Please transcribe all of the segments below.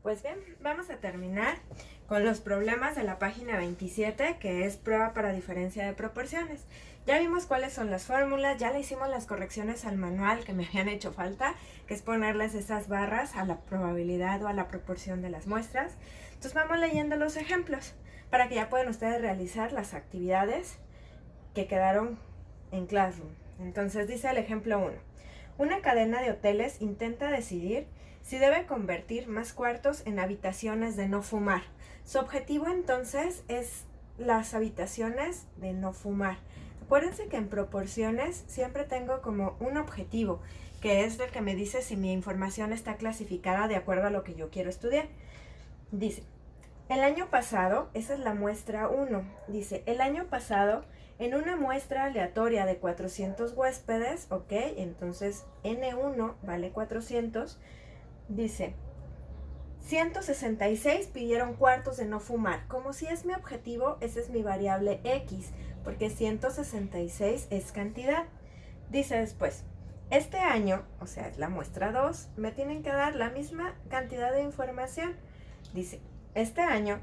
Pues bien, vamos a terminar con los problemas de la página 27, que es prueba para diferencia de proporciones. Ya vimos cuáles son las fórmulas, ya le hicimos las correcciones al manual que me habían hecho falta, que es ponerles esas barras a la probabilidad o a la proporción de las muestras. Entonces vamos leyendo los ejemplos para que ya puedan ustedes realizar las actividades que quedaron en Classroom. Entonces dice el ejemplo 1. Una cadena de hoteles intenta decidir si debe convertir más cuartos en habitaciones de no fumar. Su objetivo entonces es las habitaciones de no fumar. Acuérdense que en proporciones siempre tengo como un objetivo, que es el que me dice si mi información está clasificada de acuerdo a lo que yo quiero estudiar. Dice, el año pasado, esa es la muestra 1, dice, el año pasado, en una muestra aleatoria de 400 huéspedes, ok, entonces N1 vale 400, dice, 166 pidieron cuartos de no fumar. Como si es mi objetivo, esa es mi variable X, porque 166 es cantidad. Dice después, este año, o sea, es la muestra 2, me tienen que dar la misma cantidad de información. Dice, este año,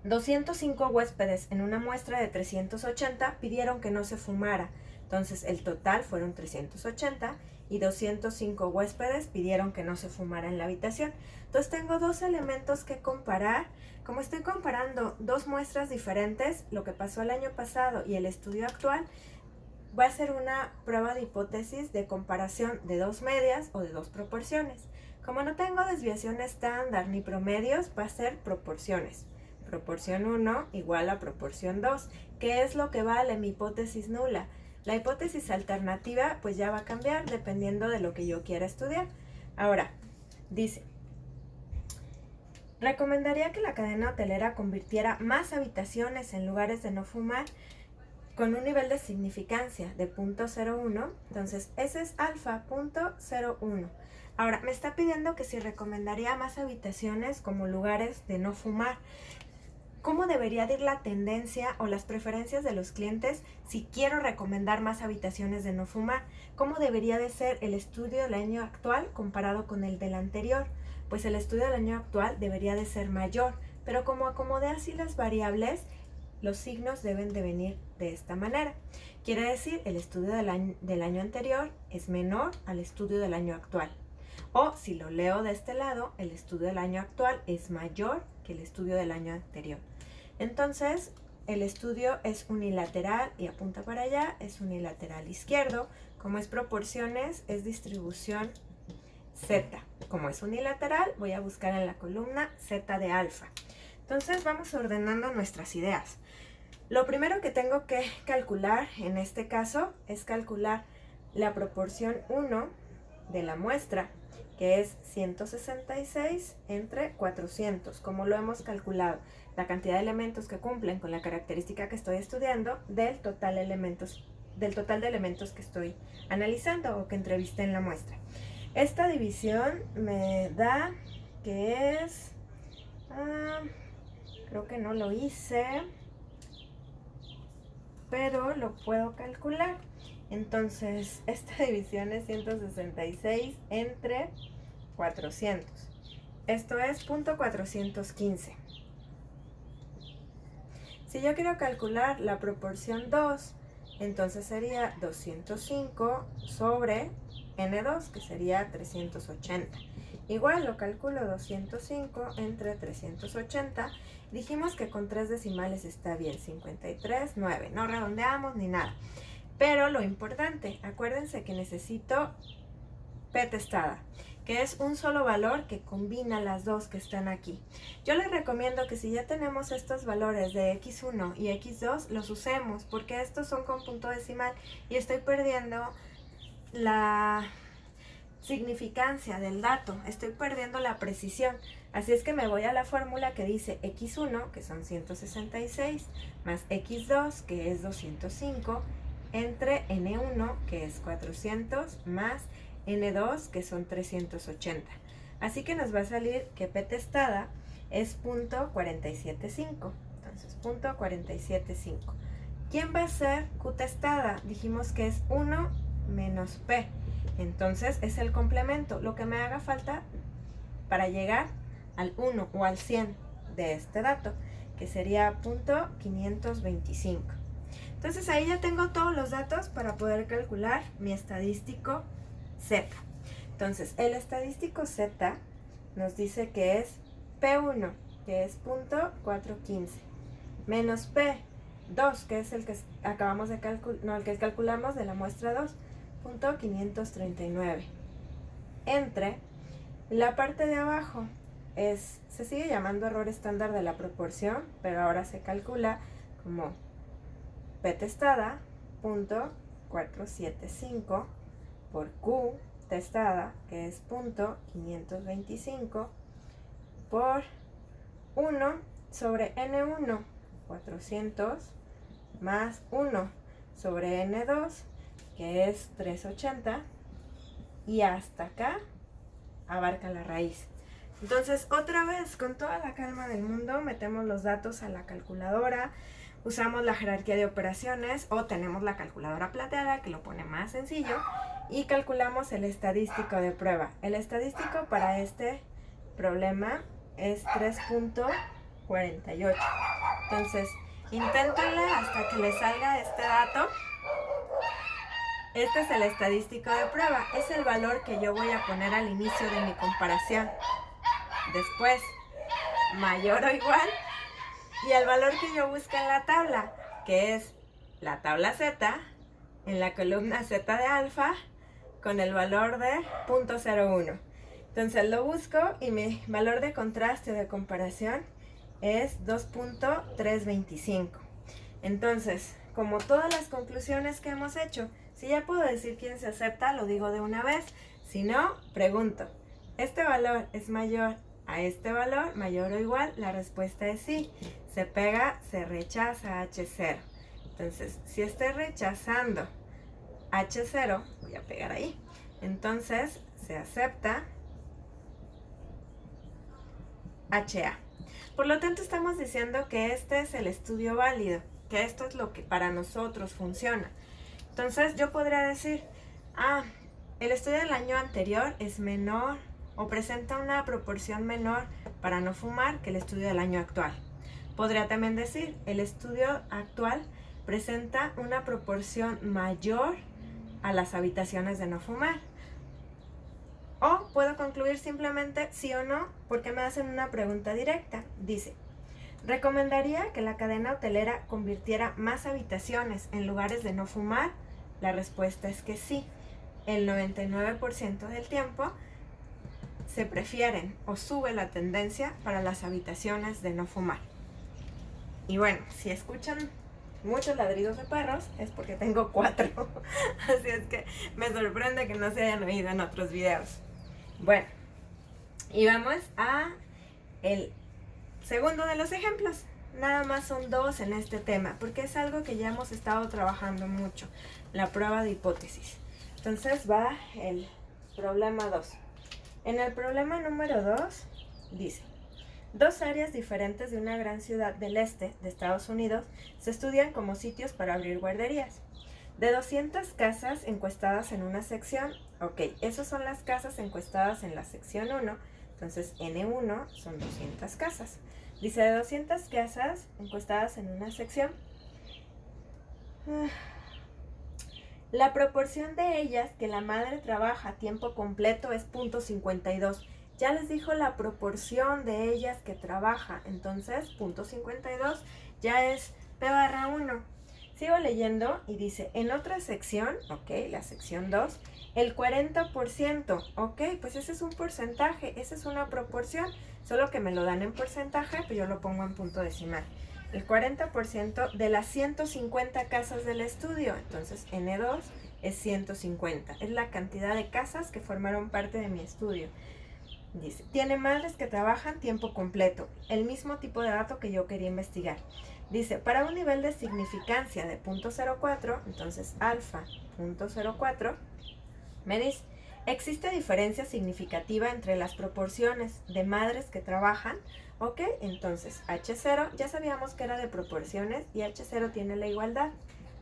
205 huéspedes en una muestra de 380 pidieron que no se fumara. Entonces, el total fueron 380 y 205 huéspedes pidieron que no se fumara en la habitación. Entonces, tengo dos elementos que comparar. Como estoy comparando dos muestras diferentes, lo que pasó el año pasado y el estudio actual, voy a hacer una prueba de hipótesis de comparación de dos medias o de dos proporciones. Como no tengo desviación estándar ni promedios, va a ser proporciones. Proporción 1 igual a proporción 2. ¿Qué es lo que vale mi hipótesis nula? La hipótesis alternativa pues ya va a cambiar dependiendo de lo que yo quiera estudiar. Ahora, dice, recomendaría que la cadena hotelera convirtiera más habitaciones en lugares de no fumar con un nivel de significancia de 0.01, entonces ese es alfa 0.01. Ahora, me está pidiendo que si recomendaría más habitaciones como lugares de no fumar. ¿Cómo debería de ir la tendencia o las preferencias de los clientes si quiero recomendar más habitaciones de no fumar? ¿Cómo debería de ser el estudio del año actual comparado con el del anterior? Pues el estudio del año actual debería de ser mayor, pero como acomodé así las variables, los signos deben de venir de esta manera. Quiere decir, el estudio del año anterior es menor al estudio del año actual. O si lo leo de este lado, el estudio del año actual es mayor que el estudio del año anterior. Entonces, el estudio es unilateral y apunta para allá, es unilateral izquierdo. Como es proporciones, es distribución Z. Como es unilateral, voy a buscar en la columna Z de alfa. Entonces, vamos ordenando nuestras ideas. Lo primero que tengo que calcular en este caso es calcular la proporción 1 de la muestra, que es 166 entre 400, como lo hemos calculado, la cantidad de elementos que cumplen con la característica que estoy estudiando del total de elementos que estoy analizando o que entrevisté en la muestra. Esta división me da que es, creo que no lo hice, pero lo puedo calcular. Entonces, esta división es 166 entre 400. Esto es 0.415. Si yo quiero calcular la proporción 2, entonces sería 205 sobre N2, que sería 380. Igual lo calculo 205 entre 380. Dijimos que con 3 decimales está bien, 53,9. No redondeamos ni nada. Pero lo importante, acuérdense que necesito P testada, que es un solo valor que combina las dos que están aquí. Yo les recomiendo que si ya tenemos estos valores de X1 y X2, los usemos, porque estos son con punto decimal y estoy perdiendo la significancia del dato, estoy perdiendo la precisión. Así es que me voy a la fórmula que dice X1, que son 166, más X2, que es 205, entre N1, que es 400, más N2, que son 380. Así que nos va a salir que P testada es 0.475. Entonces, 0.475. ¿Quién va a ser Q testada? Dijimos que es 1 menos P. Entonces, es el complemento. Lo que me haga falta para llegar al 1 o al 100 de este dato, que sería 525. Entonces ahí ya tengo todos los datos para poder calcular mi estadístico Z. Entonces el estadístico Z nos dice que es P1, que es 415, menos P2, que es el que acabamos de calcular, el que calculamos de la muestra 2, 539. Entre la parte de abajo se sigue llamando error estándar de la proporción, pero ahora se calcula como P testada, 475 por Q testada, que es 525 por 1 sobre N1, 400, más 1 sobre N2, que es 380, y hasta acá abarca la raíz. Entonces, otra vez, con toda la calma del mundo, metemos los datos a la calculadora, usamos la jerarquía de operaciones o tenemos la calculadora plateada, que lo pone más sencillo, y calculamos el estadístico de prueba. El estadístico para este problema es 3.48. Entonces, inténtenle hasta que les salga este dato. Este es el estadístico de prueba. Es el valor que yo voy a poner al inicio de mi comparación. Después, mayor o igual. Y el valor que yo busco en la tabla, que es la tabla Z, en la columna Z de alfa, con el valor de 0.01. Entonces lo busco y mi valor de contraste o de comparación es 2.325. Entonces, como todas las conclusiones que hemos hecho, si ya puedo decir quién se acepta, lo digo de una vez. Si no, pregunto, ¿este valor es mayor a este valor, mayor o igual? La respuesta es sí. Se pega, se rechaza H0. Entonces, si estoy rechazando H0, voy a pegar ahí. Entonces, se acepta HA. Por lo tanto, estamos diciendo que este es el estudio válido, que esto es lo que para nosotros funciona. Entonces, yo podría decir, el estudio del año anterior es menor o presenta una proporción menor para no fumar que el estudio del año actual. Podría también decir, el estudio actual presenta una proporción mayor a las habitaciones de no fumar. O puedo concluir simplemente sí o no, porque me hacen una pregunta directa. Dice, ¿recomendaría que la cadena hotelera convirtiera más habitaciones en lugares de no fumar? La respuesta es que sí. El 99% del tiempo se prefieren o sube la tendencia para las habitaciones de no fumar. Y bueno, si escuchan muchos ladridos de perros es porque tengo 4. Así es que me sorprende que no se hayan oído en otros videos. Bueno, y vamos a el segundo de los ejemplos. Nada más son 2 en este tema, porque es algo que ya hemos estado trabajando mucho, la prueba de hipótesis. Entonces va el problema 2. En el problema número 2 dice, 2 áreas diferentes de una gran ciudad del este de Estados Unidos se estudian como sitios para abrir guarderías. De 200 casas encuestadas en una sección, esas son las casas encuestadas en la sección 1, entonces N1 son 200 casas. Dice, de 200 casas encuestadas en una sección, la proporción de ellas que la madre trabaja a tiempo completo es 0.52. Ya les dijo la proporción de ellas que trabaja, entonces 0.52 ya es P/1. Sigo leyendo y dice, en otra sección, la sección 2, el 40%, pues ese es un porcentaje, esa es una proporción, solo que me lo dan en porcentaje, pues yo lo pongo en punto decimal. El 40% de las 150 casas del estudio, entonces N2 es 150, es la cantidad de casas que formaron parte de mi estudio. Dice, tiene madres que trabajan tiempo completo, el mismo tipo de dato que yo quería investigar. Dice, para un nivel de significancia de 0.04, entonces alfa 0.04, me dice, ¿existe diferencia significativa entre las proporciones de madres que trabajan? Entonces H0, ya sabíamos que era de proporciones y H0 tiene la igualdad.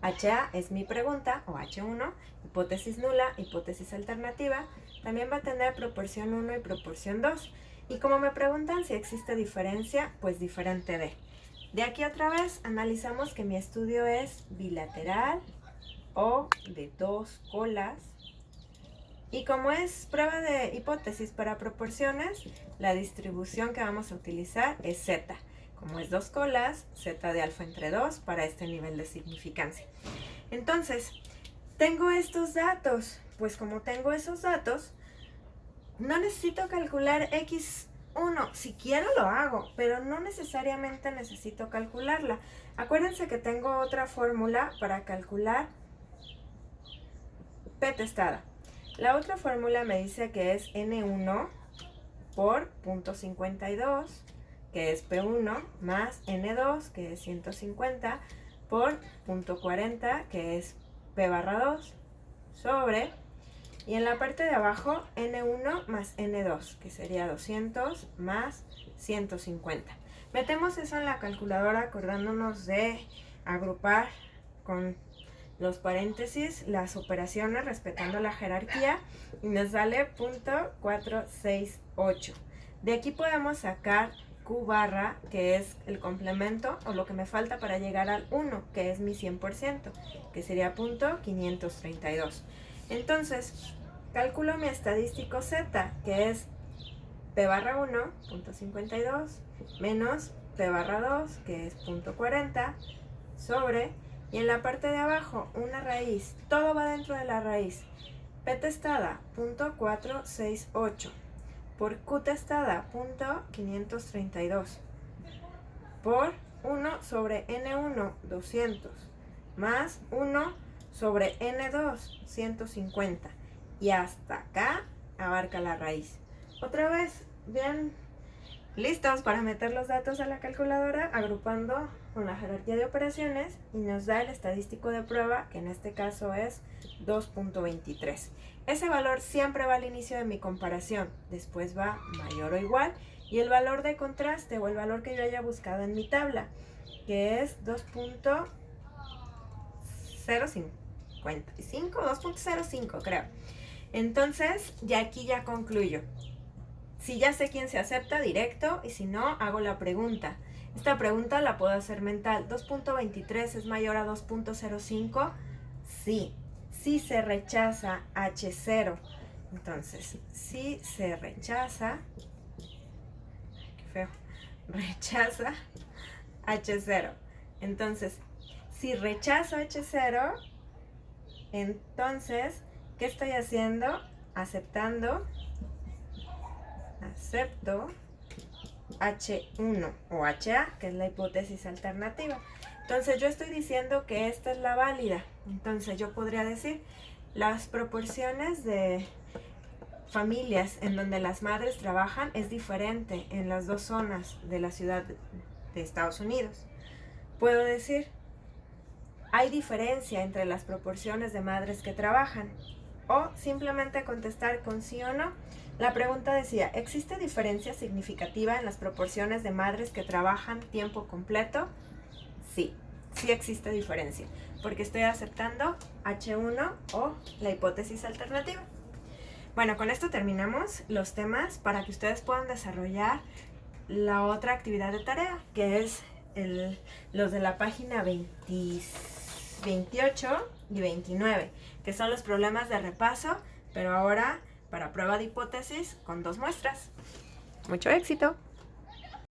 HA es mi pregunta, o H1, hipótesis nula, hipótesis alternativa, también va a tener proporción 1 y proporción 2. Y como me preguntan si existe diferencia, pues diferente de. De aquí otra vez analizamos que mi estudio es bilateral o de dos colas. Y como es prueba de hipótesis para proporciones, la distribución que vamos a utilizar es Z. Como es dos colas, Z de alfa entre 2 para este nivel de significancia. Entonces, tengo estos datos. Pues como tengo esos datos, no necesito calcular X1. Si quiero lo hago, pero no necesariamente necesito calcularla. Acuérdense que tengo otra fórmula para calcular P testada. La otra fórmula me dice que es N1 por 0.52, que es P1, más N2, que es 150, por 0.40, que es P barra 2, sobre, y en la parte de abajo, N1 más N2, que sería 200 más 150. Metemos eso en la calculadora acordándonos de agrupar con los paréntesis las operaciones respetando la jerarquía y nos sale 0.468. De aquí podemos sacar Q barra, que es el complemento o lo que me falta para llegar al 1, que es mi 100%, que sería 0.532. Entonces, calculo mi estadístico Z, que es P barra 1, 0.52, menos P barra 2, que es 0.40, sobre, y en la parte de abajo, una raíz, todo va dentro de la raíz. P testada, 0.468, por Q testada, 0.532, por 1 sobre N1, 200, más 1 sobre N2, 150, y hasta acá abarca la raíz. Otra vez, bien listos para meter los datos a la calculadora, agrupando con la jerarquía de operaciones, y nos da el estadístico de prueba, que en este caso es 2.23. Ese valor siempre va al inicio de mi comparación, después va mayor o igual, y el valor de contraste o el valor que yo haya buscado en mi tabla, que es 2.05 creo. Entonces, ya aquí ya concluyo. Si ya sé quién se acepta, directo, y si no, hago la pregunta. Esta pregunta la puedo hacer mental. ¿2.23 es mayor a 2.05? Sí. Si se rechaza H0. Entonces, si se rechaza, qué feo, rechaza H0. Entonces, si rechazo H0, entonces, ¿qué estoy haciendo? Aceptando. Acepto H1 o HA, que es la hipótesis alternativa. Entonces yo estoy diciendo que esta es la válida. Entonces yo podría decir las proporciones de familias en donde las madres trabajan es diferente en las dos zonas de la ciudad de Estados Unidos. Puedo decir, hay diferencia entre las proporciones de madres que trabajan, o simplemente contestar con sí o no. La pregunta decía, ¿existe diferencia significativa en las proporciones de madres que trabajan tiempo completo? Sí, sí existe diferencia, porque estoy aceptando H1 o la hipótesis alternativa. Bueno, con esto terminamos los temas para que ustedes puedan desarrollar la otra actividad de tarea, que es los de la página 28 y 29, que son los problemas de repaso, pero ahora para prueba de hipótesis con 2 muestras. ¡Mucho éxito!